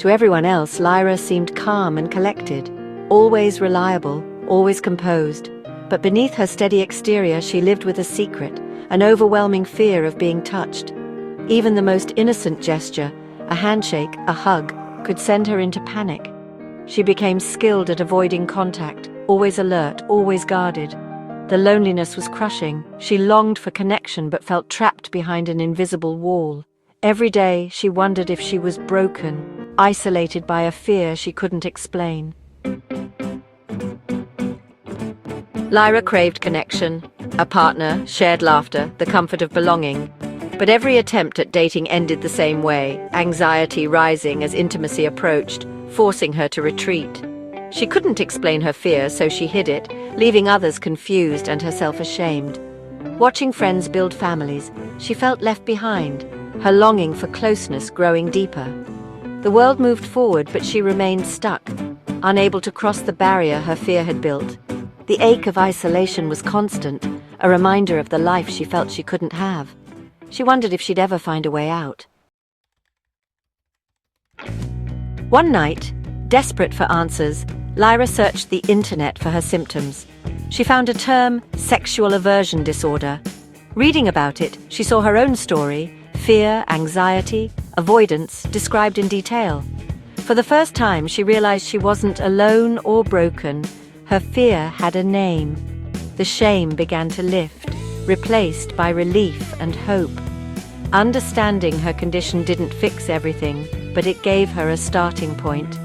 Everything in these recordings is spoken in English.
To everyone else, Lyra seemed calm and collected, always reliable, always composed. But beneath her steady exterior, she lived with a secret, an overwhelming fear of being touched. Even the most innocent gesture, a handshake, a hug, could send her into panic. She became skilled at avoiding contact, always alert, always guarded. The loneliness was crushing. She longed for connection but felt trapped behind an invisible wall. Every day, she wondered if she was broken, isolated by a fear she couldn't explain. Lyra craved connection, a partner, shared laughter, the comfort of belonging. But every attempt at dating ended the same way, anxiety rising as intimacy approached, forcing her to retreat. She couldn't explain her fear, so she hid it, leaving others confused and herself ashamed. Watching friends build families, she felt left behind, her longing for closeness growing deeper. The world moved forward, but she remained stuck, unable to cross the barrier her fear had built. The ache of isolation was constant, a reminder of the life she felt she couldn't have. She wondered if she'd ever find a way out. One night, desperate for answers, Lyra searched the internet for her symptoms. She found a term, sexual aversion disorder. Reading about it, she saw her own story, fear, anxiety, avoidance, described in detail. For the first time, she realized she wasn't alone or broken. Her fear had a name. The shame began to lift, replaced by relief and hope. Understanding her condition didn't fix everything, but it gave her a starting point.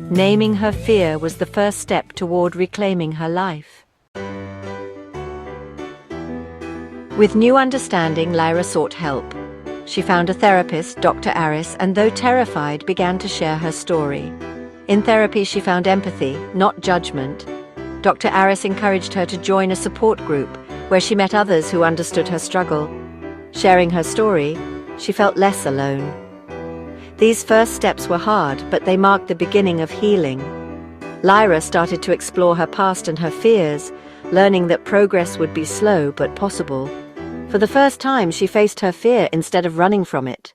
Naming her fear was the first step toward reclaiming her life. With new understanding, Lyra sought help. She found a therapist, Dr. Aris, and though terrified, began to share her story. In therapy, she found empathy, not judgment. Dr. Aris encouraged her to join a support group, where she met others who understood her struggle. Sharing her story, she felt less alone. These first steps were hard, but they marked the beginning of healing. Lyra started to explore her past and her fears, learning that progress would be slow but possible. For the first time, she faced her fear instead of running from it.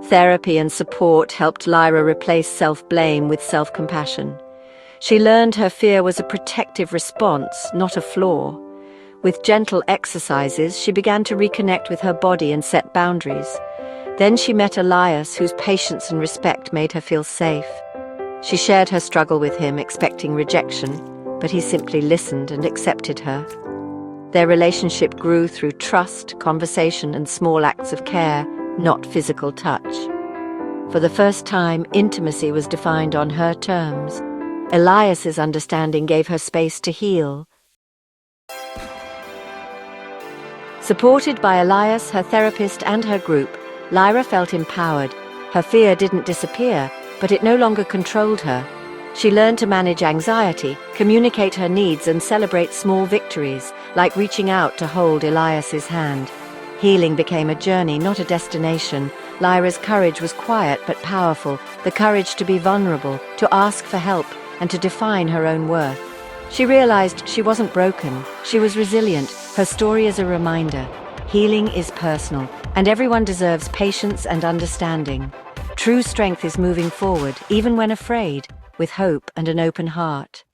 Therapy and support helped Lyra replace self-blame with self-compassion. She learned her fear was a protective response, not a flaw. With gentle exercises, she began to reconnect with her body and set boundaries. Then she met Elias, whose patience and respect made her feel safe. She shared her struggle with him, expecting rejection, but he simply listened and accepted her. Their relationship grew through trust, conversation, and small acts of care, not physical touch. For the first time, intimacy was defined on her terms. Elias's understanding gave her space to heal. Supported by Elias, her therapist, and her group, Lyra felt empowered. Her fear didn't disappear, but it no longer controlled her. She learned to manage anxiety, communicate her needs, and celebrate small victories, like reaching out to hold Elias's hand. Healing became a journey, not a destination. Lyra's courage was quiet but powerful, the courage to be vulnerable, to ask for help, and to define her own worth. She realized she wasn't broken, she was resilient. Her story is a reminder. Healing is personal, and everyone deserves patience and understanding. True strength is moving forward, even when afraid, with hope and an open heart.